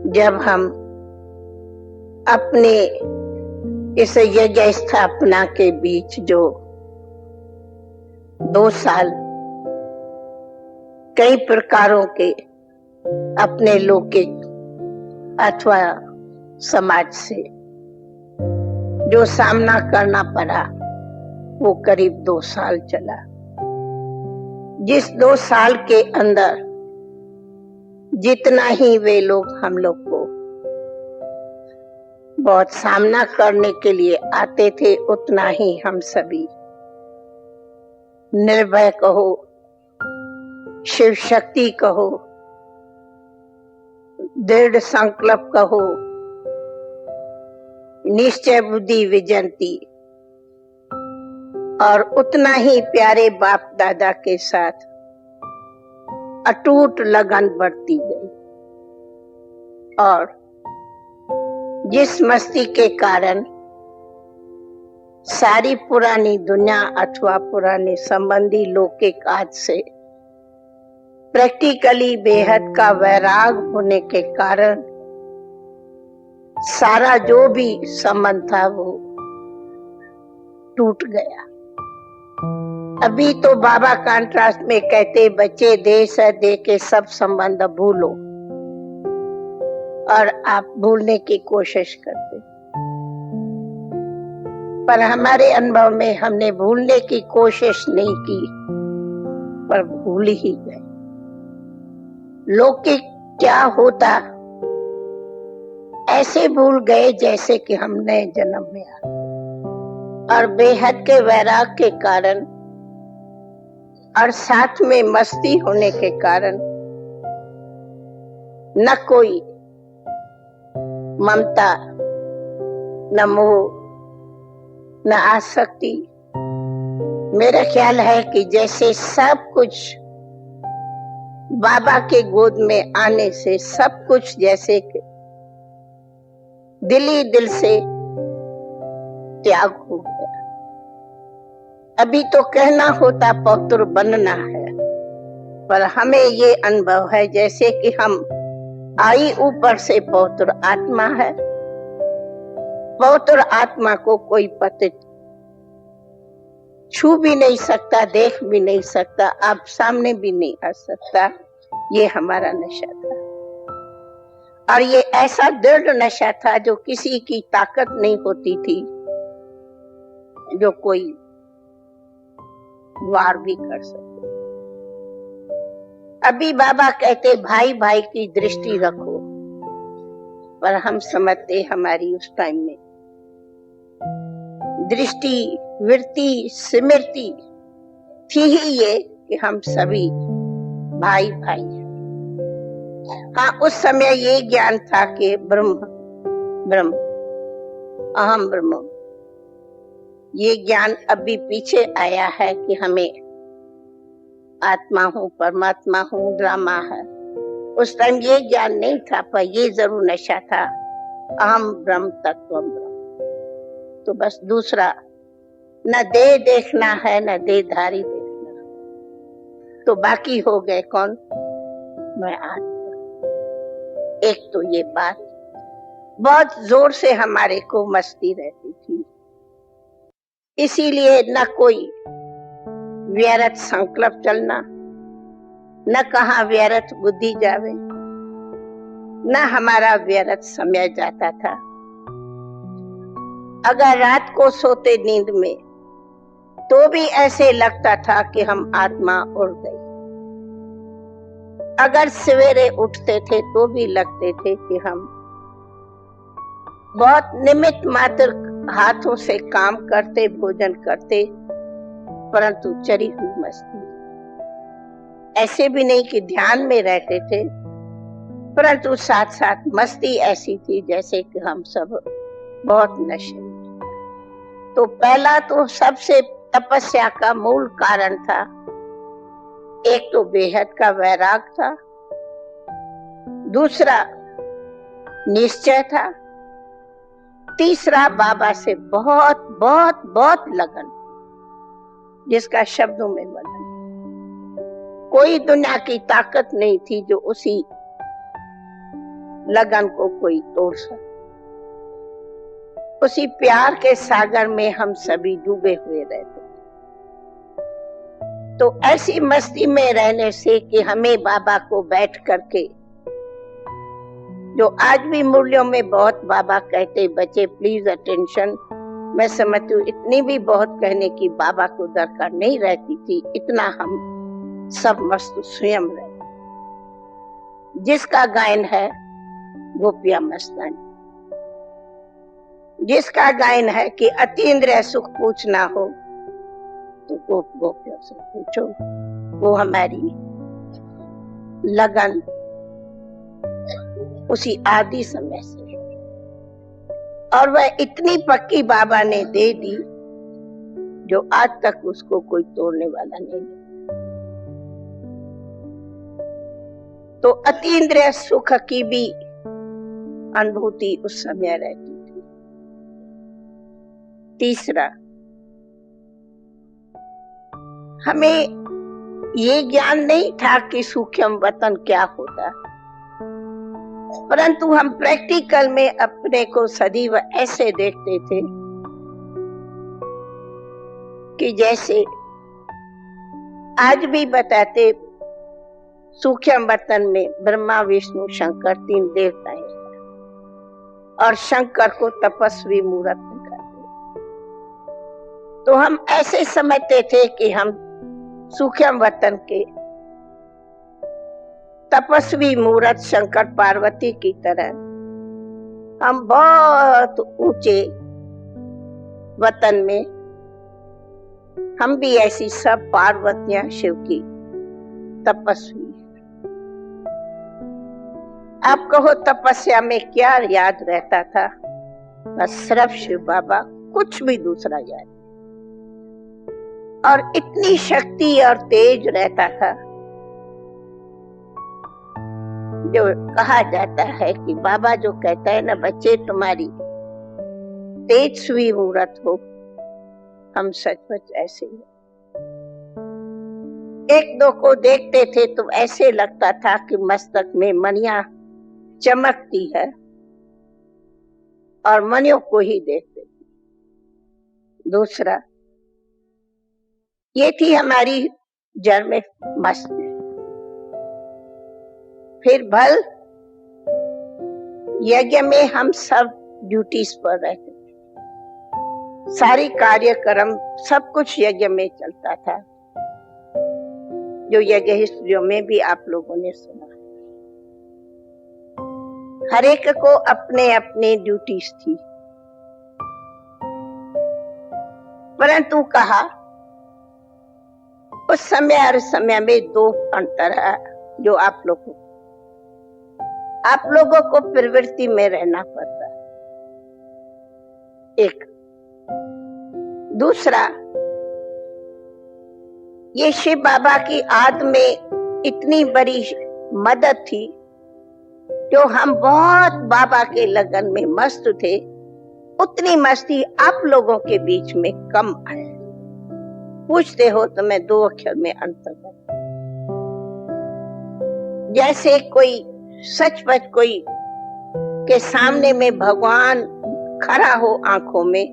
जब हम अपने इस यज्ञ स्थापना के बीच जो 2 साल कई प्रकारों के अपने लौकिक अथवा समाज से जो सामना करना पड़ा, वो करीब 2 साल चला। जिस 2 साल के अंदर जितना ही वे लोग हम लोग को बहुत सामना करने के लिए आते थे, उतना ही हम सभी निर्भय कहो, शिव शक्ति कहो, दृढ़ संकल्प कहो, निश्चय बुद्धि विजंती, और उतना ही प्यारे बाप दादा के साथ अटूट लगन बढ़ती गई। और जिस मस्ती के कारण सारी पुरानी दुनिया अथवा पुराने संबंधी लौकिक आज से प्रैक्टिकली बेहद का वैराग होने के कारण सारा जो भी संबंध था वो टूट गया। अभी तो बाबा कॉन्ट्रास्ट में कहते, बच्चे देश है दे के सब संबंध भूलो, और आप भूलने की कोशिश करते। पर हमारे अनुभव में हमने भूलने की कोशिश नहीं की, पर भूल ही गए। लौकिक क्या होता ऐसे भूल गए जैसे कि हम नए जन्म में आ गए। और बेहद के वैराग के कारण और साथ में मस्ती होने के कारण न कोई ममता, न मोह, न आसक्ति। मेरा ख्याल है कि जैसे सब कुछ बाबा के गोद में आने से सब कुछ जैसे कि दिल ही दिल से त्याग हो गया। अभी तो कहना होता पवित्र बनना है, पर हमें ये अनुभव है जैसे कि हम आई ऊपर से पवित्र आत्मा है। पवित्र आत्मा को कोई पति छू भी नहीं सकता, देख भी नहीं सकता, आप सामने भी नहीं आ सकता। ये हमारा नशा था, और ये ऐसा दृढ़ नशा था जो किसी की ताकत नहीं होती थी जो कोई वार भी कर सके। अभी बाबा कहते भाई भाई की दृष्टि रखो, पर हम समझते हमारी उस टाइम में दृष्टि, वृत्ति, स्मृति थी ही ये कि हम सभी भाई भाई हैं। हाँ, उस समय ये ज्ञान था कि ब्रह्म ब्रह्म, अहम ब्रह्म। ये ज्ञान अभी पीछे आया है कि हमें आत्मा हूँ, परमात्मा हूँ, ड्रामा है। उस टाइम ये ज्ञान नहीं था, पर ये जरूर नशा था, अहम ब्रह्म तत्व ब्रह्म। तो बस दूसरा न देह देखना है, न देहधारी देखना है। तो बाकी हो गए कौन? मैं आत्मा। एक तो ये बात बहुत जोर से हमारे को मस्ती रहती थी, इसीलिए न कोई व्यर्थ संकल्प चलना, न कहाँ व्यर्थ बुद्धि जावे, न हमारा व्यर्थ समय जाता था। अगर रात को सोते नींद में तो भी ऐसे लगता था कि हम आत्मा उड़ गई। अगर सवेरे उठते थे तो भी लगते थे कि हम बहुत निमित्त मात्र हाथों से काम करते, भोजन करते, परंतु चरी हुई मस्ती। ऐसे भी नहीं कि ध्यान में रहते थे, परंतु साथ साथ मस्ती ऐसी थी जैसे कि हम सब बहुत नशे में। तो पहला तो सबसे तपस्या का मूल कारण था, एक तो बेहद का वैराग था, दूसरा निश्चय था, तीसरा बाबा से बहुत बहुत बहुत लगन, जिसका शब्दों में वर्णन। कोई दुनिया की ताकत नहीं थी जो उसी लगन को कोई तोड़ सकता। उसी प्यार के सागर में हम सभी डूबे हुए रहते। तो ऐसी मस्ती में रहने से कि हमें बाबा को बैठ करके, जो आज भी मुरलियों में बहुत बाबा कहते, बच्चे प्लीज अटेंशन, मैं समझती हूँ इतनी भी बहुत कहने की बाबा को दरकार नहीं रहती थी, इतना हम सब मस्त स्वयं रहे। जिसका गायन है गोपिया मस्तानी, जिसका गायन है कि अतीन्द्रिय सुख पूछना हो तो गोपियों से पूछो। वो हमारी लगन उसी आदि समय से है, और वह इतनी पक्की बाबा ने दे दी जो आज तक उसको कोई तोड़ने वाला नहीं। तो अतीन्द्रिय सुख की भी अनुभूति उस समय रहती थी। तीसरा, हमें ये ज्ञान नहीं था कि सूक्ष्म वतन क्या होता, परंतु हम प्रैक्टिकल में अपने को सदैव ऐसे देखते थे कि जैसे आज भी बताते, सूक्ष्म वतन में ब्रह्मा विष्णु शंकर 3 देवता हैं, और शंकर को तपस्वी मूर्त कहते। तो हम ऐसे समझते थे कि हम सूक्ष्म वतन के तपस्वी मूर्त शंकर पार्वती की तरह हम बहुत ऊंचे वतन में, हम भी ऐसी सब पार्वतियां शिव की तपस्वी। आप कहो तपस्या में क्या याद रहता था? बस सिर्फ शिव बाबा, कुछ भी दूसरा याद। और इतनी शक्ति और तेज रहता था, जो कहा जाता है कि बाबा जो कहता है ना, बच्चे तुम्हारी तेजस्वी मूर्त हो, हम सचमुच ऐसे ही। एक दो को देखते थे तो ऐसे लगता था कि मस्तक में मणियां चमकती है, और मणियों को ही देखते थे। दूसरा, ये थी हमारी जड़ में मस्त। फिर भल यज्ञ में हम सब ड्यूटीज पर रहते थे, सारी कार्यक्रम सब कुछ यज्ञ में चलता था, जो यज्ञ हिस्ट्रियों में भी आप लोगों ने सुना। हर एक को अपने अपने ड्यूटीज थी, परंतु कहा उस समय और समय में 2 अंतर है जो आप लोगों को प्रवृत्ति में रहना पड़ता है। एक दूसरा, ये शिव बाबा की आद में इतनी बड़ी मदद थी, जो हम बहुत बाबा के लगन में मस्त थे, उतनी मस्ती आप लोगों के बीच में कम है। पूछते हो तो मैं 2 अक्षर में अंतर करता। जैसे कोई सचमुच कोई के सामने में भगवान खड़ा हो आंखों में,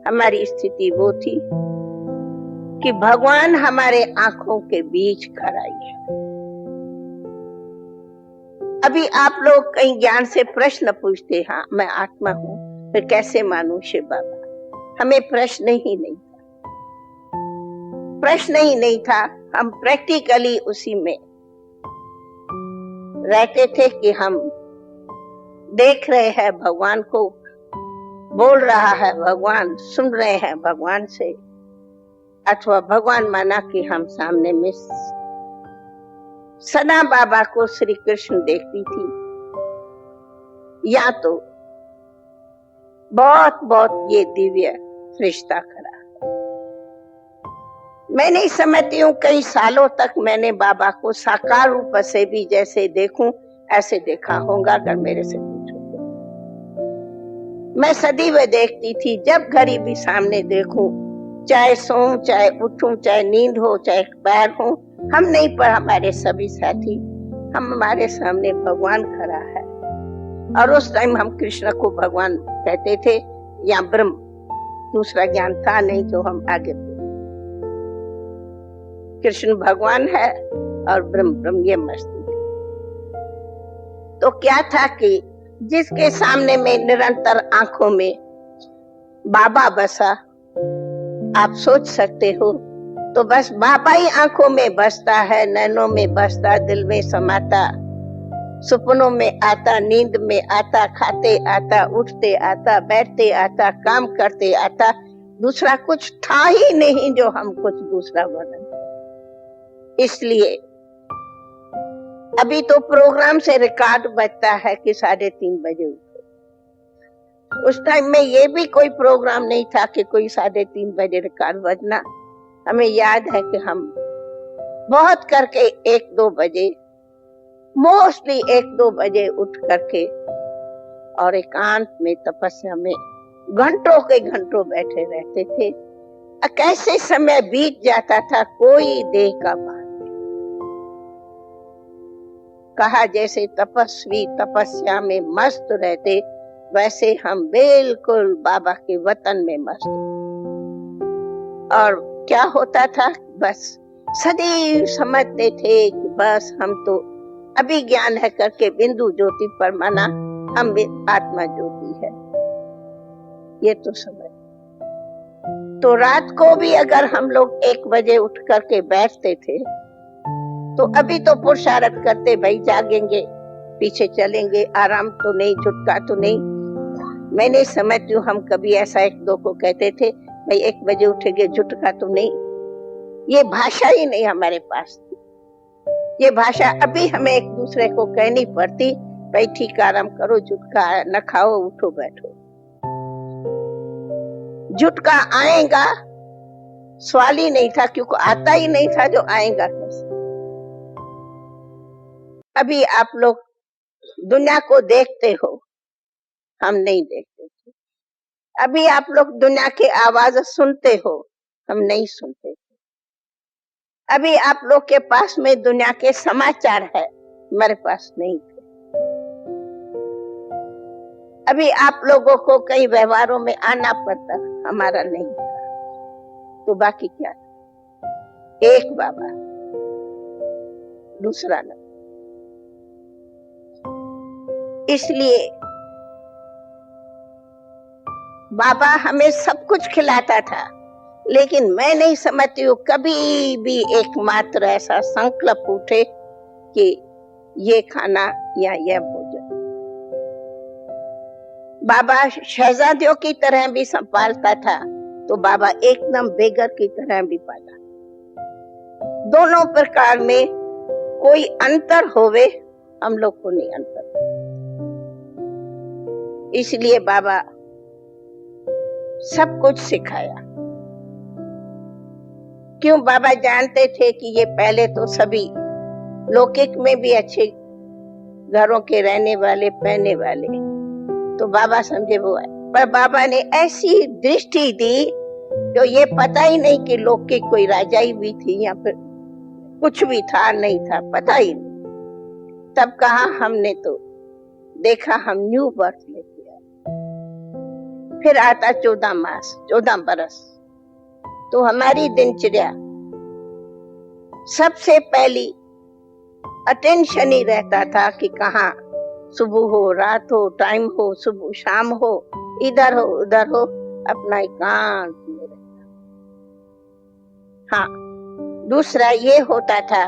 हमारी स्थिति वो थी कि भगवान हमारे आंखों के बीच खड़ा है। अभी आप लोग कहीं ज्ञान से प्रश्न पूछते, हाँ मैं आत्मा हूं, फिर कैसे मानूं शिव बाबा? हमें प्रश्न ही नहीं था, प्रश्न ही नहीं था। हम प्रैक्टिकली उसी में रहते थे कि हम देख रहे हैं भगवान को, बोल रहा है भगवान, सुन रहे हैं भगवान से, अथवा भगवान माना कि हम सामने में सना बाबा को श्री कृष्ण देखती थी, या तो बहुत बहुत ये दिव्य रिश्ता खड़ा। मैं नहीं समझती हूँ, कई सालों तक मैंने बाबा को साकार रूप से भी जैसे देखूं ऐसे देखा होगा, अगर मेरे से पूछो। मैं सदैव देखती थी, जब घड़ी भी सामने देखूं, चाहे सोऊं, चाहे उठूं, चाहे नींद हो, चाहे पैर हो, हम नहीं पर हमारे सभी साथी, हम हमारे सामने भगवान खड़ा है, और उस टाइम हम कृष्ण को भगवान कहते थे या ब्रह्म, दूसरा ज्ञान था नहीं जो हम आगे थे। कृष्ण भगवान है और ब्रह्म ब्रह्म, ये मस्ती थी। तो क्या था कि जिसके सामने में निरंतर आंखों में बाबा बसा, आप सोच सकते हो, तो बस बाबा ही आंखों में बसता है, नैनों में बसता, दिल में समाता, सपनों में आता, नींद में आता, खाते आता, उठते आता, बैठते आता, काम करते आता। दूसरा कुछ था ही नहीं जो हम कुछ दूसरा बने। इसलिए अभी तो प्रोग्राम से रिकॉर्ड बजता है कि 3:30 बजे उठो। उस टाइम में ये भी कोई प्रोग्राम नहीं था कि कोई 3:30 बजे रिकॉर्ड बजना। हमें याद है कि हम बहुत करके 1-2 बजे, मोस्टली 1-2 बजे उठ करके और एकांत में तपस्या में घंटों के घंटों बैठे रहते थे। कैसे समय बीत जाता था कोई देह का भान। कहा जैसे तपस्वी तपस्या में मस्त रहते, वैसे हम बिल्कुल बाबा के वतन में मस्त। और क्या होता था, बस सदैव समझते थे कि बस हम तो अभी ज्ञान है करके बिंदु ज्योति पर माना हम आत्मा ज्योति है, ये तो समझ। तो रात को भी अगर हम लोग 1 बजे उठ करके बैठते थे, तो अभी तो पुरुषार्थ करते, भाई जागेंगे, पीछे चलेंगे, आराम तो नहीं, झुटका तो नहीं। मैं नहीं समझती हूँ, हम कभी ऐसा 1-2 को कहते थे भाई 1 बजे उठेंगे, झुटका तो नहीं। ये भाषा ही नहीं हमारे पास थी। ये भाषा अभी हमें एक दूसरे को कहनी पड़ती, भाई ठीक आराम करो, झुटका न खाओ, उठो बैठो। झुटका आएगा सवाल ही नहीं था, क्योंकि आता ही नहीं था, जो आएगा कैसे। अभी आप लोग दुनिया को देखते हो, हम नहीं देखते थे। अभी आप लोग दुनिया की आवाज सुनते हो, हम नहीं सुनते थे। अभी आप लोग के पास में दुनिया के समाचार है, हमारे पास नहीं थे। अभी आप लोगों को कई व्यवहारों में आना पड़ता, हमारा नहीं था। तो बाकी क्या था, एक बाबा, दूसरा नहीं। इसलिए बाबा हमें सब कुछ खिलाता था, लेकिन मैं नहीं समझती हूँ कभी भी एकमात्र ऐसा संकल्प उठे कि ये खाना या यह भोजन। बाबा शहजादियों की तरह भी संभालता था, तो बाबा एकदम बेगर की तरह भी पाला। दोनों प्रकार में कोई अंतर होवे, हम लोग को नहीं अंतर। इसलिए बाबा सब कुछ सिखाया। क्यों, बाबा जानते थे कि ये पहले तो सभी लौकिक में भी अच्छे घरों के रहने वाले, पहने वाले, तो बाबा समझे वो है। पर बाबा ने ऐसी दृष्टि दी जो ये पता ही नहीं कि लौकिक कोई राजाई भी थी या फिर कुछ भी था, नहीं था, पता ही नहीं। तब कहा हमने तो देखा, हम न्यू बर्थ लेते हैं। फिर आता 14 मास, 14 बरस, तो हमारी दिनचर्या सबसे पहली अटेंशन ही रहता था कि कहाँ सुबह हो, रात हो, टाइम हो, सुबह शाम हो, इधर हो उधर हो, अपना एकांत में रहता। हाँ, दूसरा ये होता था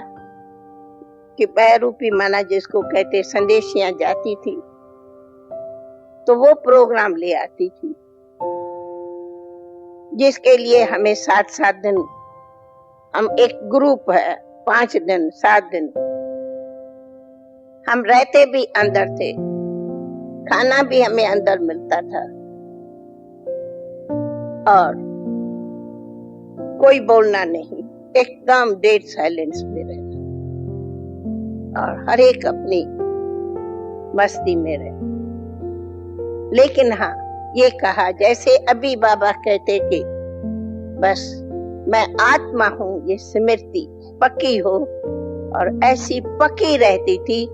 कि पैरूपी माना जिसको कहते संदेशियां जाती थी, तो वो प्रोग्राम ले आती थी, जिसके लिए हमें 7-7 दिन, हम एक ग्रुप है, 5 दिन 7 दिन हम रहते भी अंदर थे, खाना भी हमें अंदर मिलता था, और कोई बोलना नहीं, एकदम डेड साइलेंस में रहना, और हर एक अपनी मस्ती में रहना। लेकिन हाँ, ये कहा जैसे अभी बाबा कहते कि बस मैं आत्मा हूं, ये स्मृति पक्की हो, और ऐसी पक्की रहती थी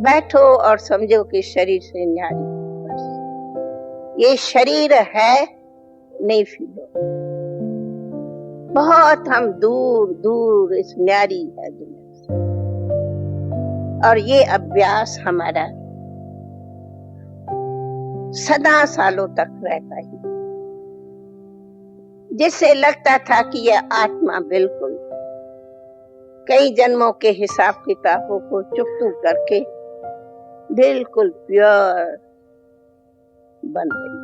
बैठो और समझो कि शरीर से न्यारी, बस ये शरीर है, नहीं फील हो। बहुत हम दूर दूर इस न्यारी है दुनिया से, और ये अभ्यास हमारा सदा सालों तक रहता ही। जिससे लगता था कि यह आत्मा बिल्कुल कई जन्मों के हिसाब किताबों को चुकतू करके बिल्कुल प्योर बन गई,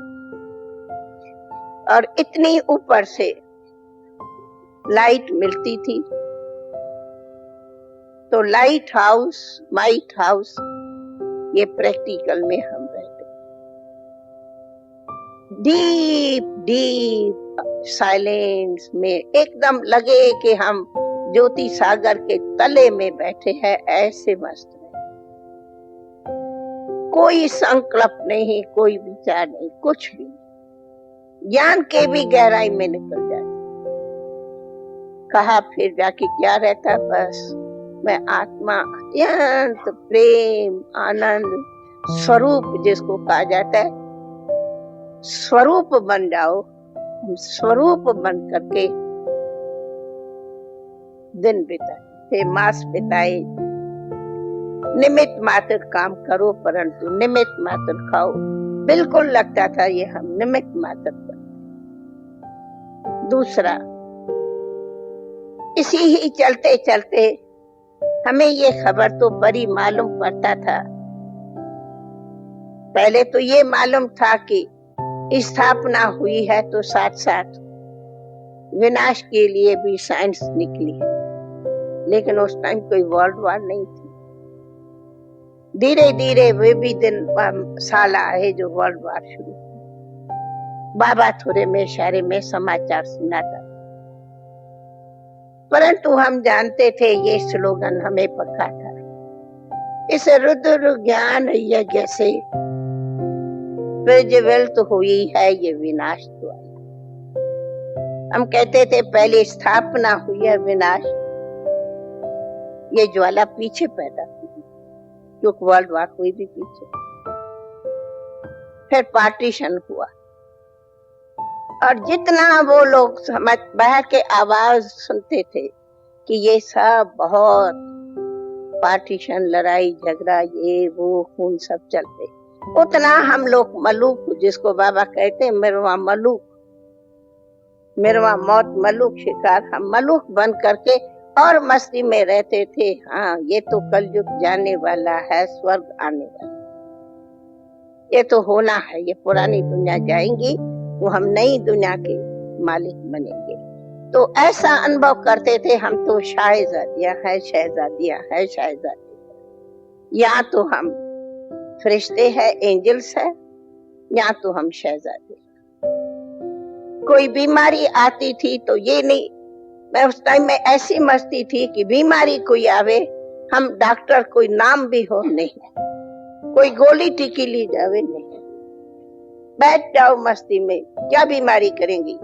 और इतनी ऊपर से लाइट मिलती थी। तो लाइट हाउस, माइट हाउस, ये प्रैक्टिकल में हम रहते, डीप डीप साइलेंस में, एकदम लगे कि हम ज्योति सागर के तले में बैठे हैं, ऐसे मस्त रहे। कोई संकल्प नहीं, कोई विचार नहीं, कुछ भी नहीं। ज्ञान के भी गहराई में निकल जाए। कहा फिर जाके क्या रहता, बस मैं आत्मा, अत्यंत प्रेम आनंद स्वरूप जिसको कहा जाता है, स्वरूप बन जाओ। स्वरूप बन करके दिन बिताए, मास बिताए। निमित्त मात्र काम करो, परंतु निमित्त मात्र खाओ। बिल्कुल लगता था ये हम निमित्त मात्र कर। दूसरा, इसी ही चलते चलते हमें ये खबर तो बड़ी मालूम पड़ता था। पहले तो ये मालूम था कि स्थापना हुई है, तो साथ साथ विनाश के लिए भी साइंस निकली है। लेकिन उस टाइम कोई वर्ल्ड वॉर नहीं थी। धीरे धीरे वे भी दिन साल आए जो वर्ल्ड वॉर शुरू हुई। बाबा थोड़े में इशारे में समाचार सुनाता, परंतु हम जानते थे ये स्लोगन हमें पक्का था। इस रुद्र ज्ञान यज्ञ से प्रज्वलित हुई है ये विनाश ज्वाला। हम कहते थे पहले स्थापना हुई है, विनाश ये ज्वाला पीछे पैदा हुई, क्योंकि वर्ल्ड वॉर हुई भी पीछे। फिर पार्टीशन हुआ, और जितना वो लोग समझ बाहर के आवाज सुनते थे कि ये सब बहुत पार्टीशन, लड़ाई झगड़ा, ये वो खून सब चलते, उतना हम लोग मलूक, जिसको बाबा कहते हैं मिरवा मलूक, मिरवा मौत मलूक शिकार, हम मलूक बन करके और मस्ती में रहते थे। हाँ, ये तो कलयुग जाने वाला है, स्वर्ग आने वाला, ये तो होना है, ये पुरानी दुनिया जाएंगी, वो हम नई दुनिया के मालिक बनेंगे। तो ऐसा अनुभव करते थे हम, तो शाहजादियां हैं, शहजादियां हैं, शहजादी, या तो हम फरिश्ते हैं, एंजल्स है, या तो हम शहजादे। कोई बीमारी आती थी तो ये नहीं, मैं उस टाइम में ऐसी मस्ती थी कि बीमारी कोई आवे, हम डॉक्टर कोई नाम भी हो नहीं, कोई गोली टीकी ली जावे नहीं, बैठ जाओ मस्ती में, क्या बीमारी करेंगी,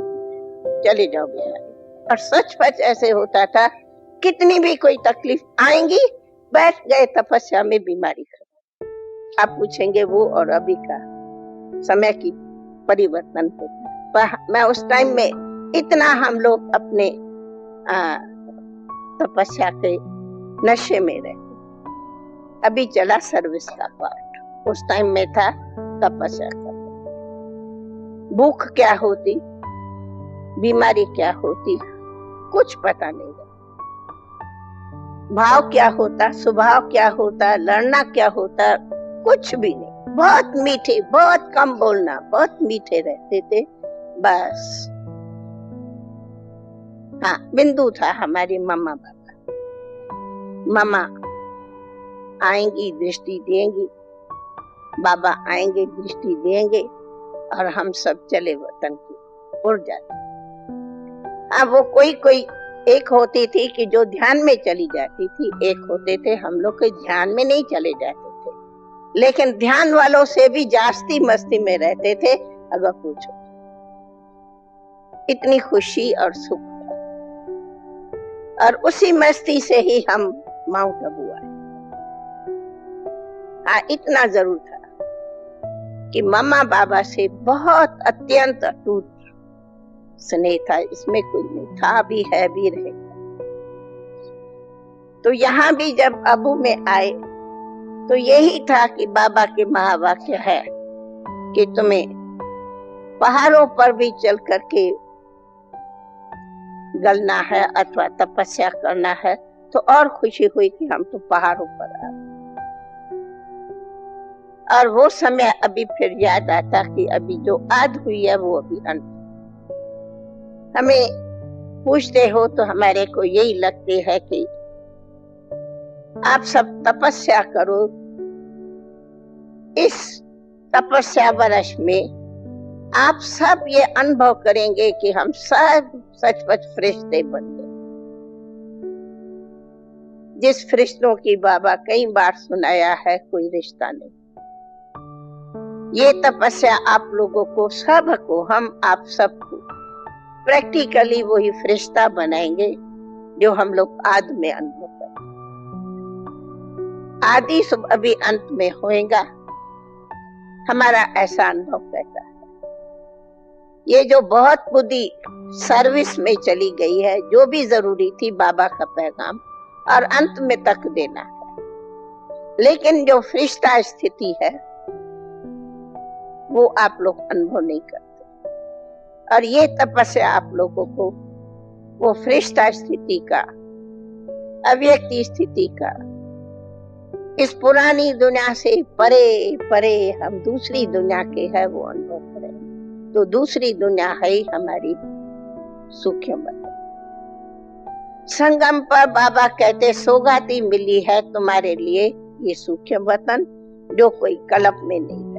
चले जाओ बीमारी। और सचमुच ऐसे होता था, कितनी भी कोई तकलीफ आएंगी, बैठ गए तपस्या में, बीमारी खत्म। आप पूछेंगे वो और अभी का समय की परिवर्तन होता। मैं उस टाइम में इतना हम लोग अपने तपस्या के नशे में रहते। अभी चला सर्विस का पार्ट, उस टाइम में था तपस्या का। भूख क्या होती, बीमारी क्या होती, कुछ पता नहीं। भाव क्या होता, स्वभाव क्या होता, लड़ना क्या होता, कुछ भी नहीं। बहुत मीठे, बहुत कम बोलना, बहुत मीठे रहते थे, बस। हाँ, बिंदु था हमारे मम्मा बाबा। मम्मा आएंगी, दृष्टि देंगी, बाबा आएंगे, दृष्टि देंगे, और हम सब चले वतन की उड़ जाते। हाँ, वो कोई कोई एक होती थी कि जो ध्यान में चली जाती थी, एक होते थे हम लोग के ध्यान में नहीं चले जाते थे, लेकिन ध्यान वालों से भी जास्ती मस्ती में रहते थे। अगर पूछो, इतनी खुशी और सुख था, और उसी मस्ती से ही हम माउंट आबू आए। हाँ, इतना जरूर था कि मम्मा बाबा से बहुत अत्यंत अटूट स्नेह था, इसमें कोई नहीं था, भी है भी रहेगा। तो यहाँ भी जब अबू में आए तो यही था कि बाबा के महावाक्य है कि तुम्हें पहाड़ों पर भी चल करके गलना है अथवा तपस्या करना है, तो और खुशी हुई कि हम तो पहाड़ों पर आ। और वो समय अभी फिर याद आता कि अभी जो आज हुई है वो अभी अंत। हमें पूछते हो तो हमारे को यही लगते है कि आप सब तपस्या करो, इस तपस्या वर्ष में आप सब ये अनुभव करेंगे कि हम सब सचमुच फरिश्ते बन गए। जिस फरिश्तों की बाबा कई बार सुनाया है, कोई रिश्ता नहीं। ये तपस्या आप लोगों को, सबको, हम आप सबको प्रैक्टिकली वही फरिश्ता बनाएंगे जो हम लोग आदि में अनुभव करें। आदि सब अभी अंत में होएगा, हमारा ऐसा अनुभव कहता है। ये जो बहुत बुद्धि सर्विस में चली गई है, जो भी जरूरी थी बाबा का पैगाम और अंत में तक देना है, लेकिन जो फरिश्ता स्थिति है वो आप लोग अनुभव नहीं करते। और ये तपस्या आप लोगों को वो फरिश्ता स्थिति का, अव्यक्ति स्थिति का, इस पुरानी दुनिया से परे परे हम दूसरी दुनिया के है वो अनुभव करें। तो दूसरी दुनिया है हमारी सूक्ष्म बतन। संगम पर बाबा कहते सौगाती मिली है तुम्हारे लिए ये सूक्ष्म वतन, जो कोई कल्प में नहीं है।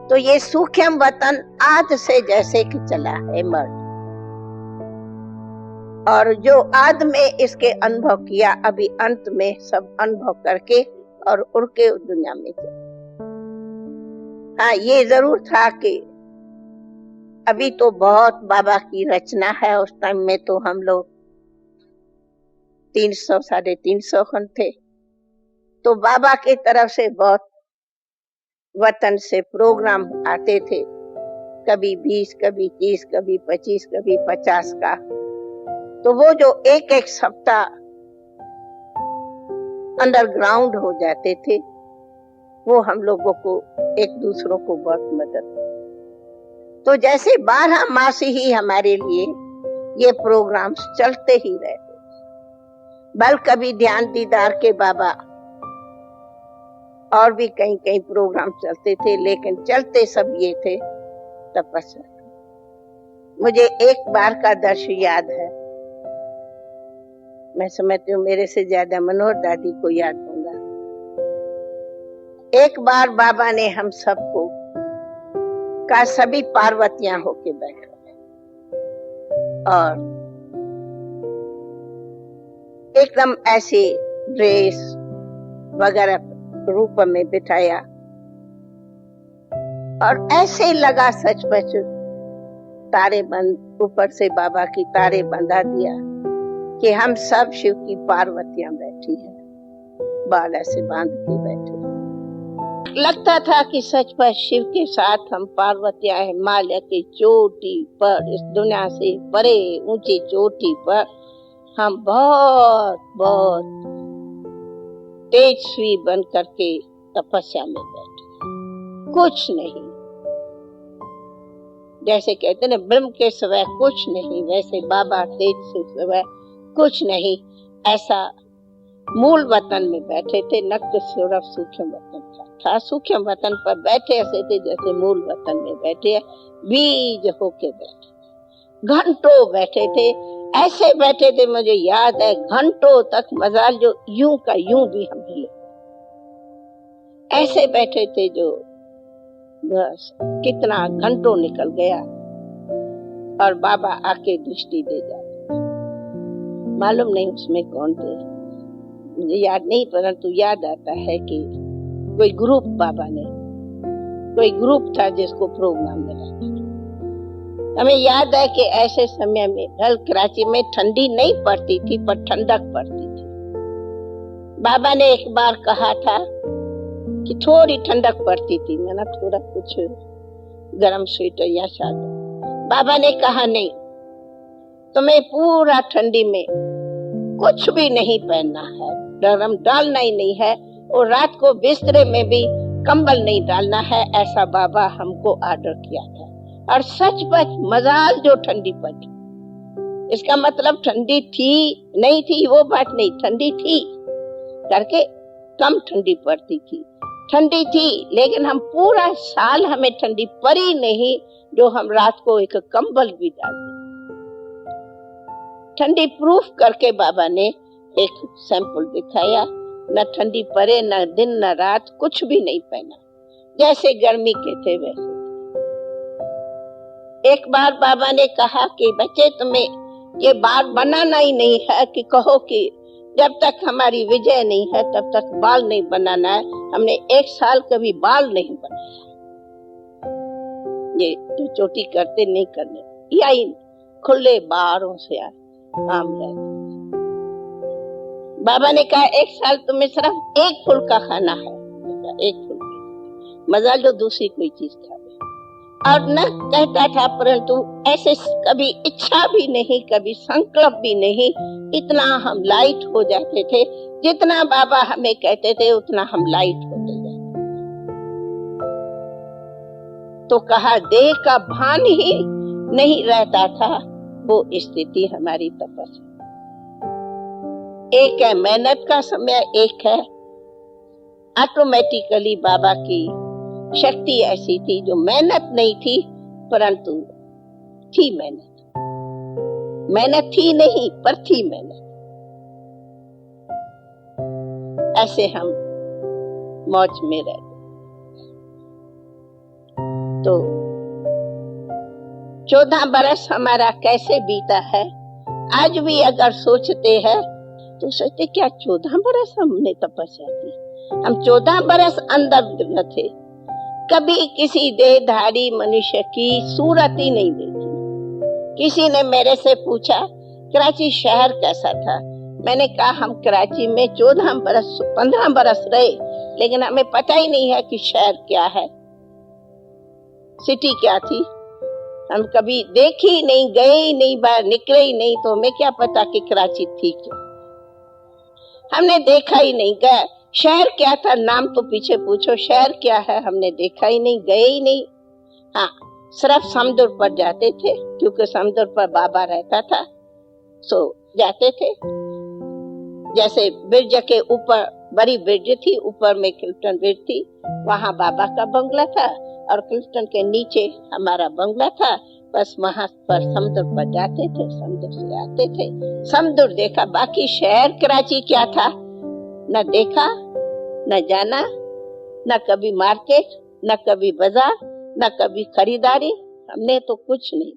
तो ये सूक्ष्म वतन आज से जैसे कि चला है मर्द, और जो आद में इसके अनुभव किया, अभी अंत में सब अनुभव करके और उड़ के दुनिया में चले। हाँ, ये जरूर था कि अभी तो बहुत बाबा की रचना है। उस टाइम में तो हम लोग 300 350 खन थे, तो बाबा की तरफ से बहुत वतन से प्रोग्राम आते थे, कभी 20, कभी 30, कभी 25, कभी 50 का। तो वो जो एक एक सप्ताह अंडरग्राउंड हो जाते थे, वो हम लोगों को एक दूसरों को बहुत मदद। तो जैसे 12 मास ही हमारे लिए ये प्रोग्राम्स चलते ही रहते। बल कभी ध्यान दीदार के बाबा और भी कहीं कहीं प्रोग्राम चलते थे, लेकिन चलते सब ये थे तपस्या। मुझे एक बार का दृश्य याद है, मैं समझती हूँ मेरे से ज्यादा मनोहर दादी को याद होगा। एक बार बाबा ने हम सबको का सभी पार्वतियां होके बैठे और एकदम ऐसे ड्रेस वगैरह रूप में बिठाया, और ऐसे लगा सचमुच तारे बंद, ऊपर से बाबा की तारे बंधा दिया कि हम सब शिव की पार्वतियां बैठी हैं, बाल ऐसे बांध के बैठे। लगता था कि सचमुच शिव के साथ हम पार्वतियां हिमालय की चोटी पर, इस दुनिया से परे ऊंची चोटी पर हम बहुत बहुत तेजस्वी बन करके तपस्या में बैठे। कुछ नहीं, जैसे कहते ना ब्रह्म के सिवाय कुछ नहीं, वैसे बाबा तेज से सिवाय कुछ नहीं, ऐसा मूल वतन में बैठे थे। न तो सिर्फ सूक्ष्म वतन था, सूक्ष्म वतन पर बैठे ऐसे थे जैसे मूल वतन में बैठे, बीज होके बैठे, घंटों बैठे थे, ऐसे बैठे थे। मुझे याद है घंटों तक मजाल जो यूं का यूं भी हम हिले, ऐसे बैठे थे जो बस कितना घंटों निकल गया और बाबा आके दृष्टि दे जाते। मालूम नहीं उसमें कौन थे, मुझे याद नहीं, परंतु याद आता है कि कोई ग्रुप, बाबा ने कोई ग्रुप था जिसको प्रोग्राम मिला। हमें याद है कि ऐसे समय में कराची में ठंडी नहीं पड़ती थी पर ठंडक पड़ती थी। बाबा ने एक बार कहा था कि थोड़ी ठंडक पड़ती थी, मैंने थोड़ा कुछ गरम स्वेटर या चादर। बाबा ने कहा नहीं, तुम्हें पूरा ठंडी में कुछ भी नहीं पहनना है, गरम डालना ही नहीं है, और रात को बिस्तरे में भी कंबल नहीं डालना है, ऐसा बाबा हमको ऑर्डर किया था। और सचमुच मजाल जो ठंडी पड़ी। इसका मतलब ठंडी थी नहीं थी वो बात नहीं, ठंडी थी करके कम ठंडी पड़ती थी, ठंडी थी, लेकिन हम पूरा साल हमें ठंडी पड़ी नहीं जो हम रात को एक कंबल भी डालते। ठंडी प्रूफ करके बाबा ने एक सैंपल दिखाया, न ठंडी पड़े न दिन न रात, कुछ भी नहीं पहना, जैसे गर्मी के थे वैसे। एक बार बाबा ने कहा कि बच्चे तुम्हें ये बात बनाना ही नहीं है कि कहो कि जब तक हमारी विजय नहीं है तब तक बाल नहीं बनाना है। हमने एक साल कभी बाल नहीं बनाया, ये तो चोटी करते नहीं करने, या खुले बालों से आम रहते। बाबा ने कहा एक साल तुम्हें सिर्फ एक फूल का खाना है, एक फूल, मजा लो दूसरी कोई चीज खा। और न कहता था, परंतु ऐसे कभी इच्छा भी नहीं, कभी संकल्प भी नहीं, इतना हम लाइट हो जाते थे, जितना बाबा हमें कहते थे उतना हम लाइट होते जाते। तो कहा देह का भान ही नहीं रहता था, वो स्थिति हमारी तपस्या। एक है मेहनत का समय, एक है ऑटोमेटिकली बाबा की शक्ति ऐसी थी जो मेहनत नहीं थी, परंतु थी मेहनत। मेहनत थी नहीं पर थी मेहनत। ऐसे हम मौज में रहते। तो 14 बरस हमारा कैसे बीता है, आज भी अगर सोचते हैं तो सोचते क्या 14 बरस हमने तपस्या की। हम 14 बरस अंदर न थे, कभी किसी देहधारी मनुष्य की सूरत ही नहीं देखी। किसी ने मेरे से पूछा कराची शहर कैसा था, मैंने कहा हम कराची में 14 बरस 15 बरस रहे, लेकिन हमें पता ही नहीं है कि शहर क्या है, सिटी क्या थी। हम कभी देखी ही नहीं, गए ही नहीं, बाहर निकले ही नहीं, तो हमें क्या पता कि कराची थी क्या। हमने देखा ही नहीं, गए शहर क्या था, नाम तो पीछे पूछो, शहर क्या है हमने देखा ही नहीं, गए ही नहीं। हाँ, सिर्फ समुद्र पर जाते थे, क्योंकि समुद्र पर बाबा रहता था, सो जाते थे। जैसे ब्रिज के ऊपर बड़ी ब्रिज थी, ऊपर में क्लिफ्टन ब्रिज थी, वहाँ बाबा का बंगला था, और क्लिफ्टन के नीचे हमारा बंगला था। बस वहाँ पर समुद्र पर जाते थे, समुद्र से आते थे, समुद्र देखा, बाकी शहर कराची क्या था न देखा, न जाना, न कभी मार्केट, न कभी बाजार, न कभी खरीदारी, हमने तो कुछ नहीं।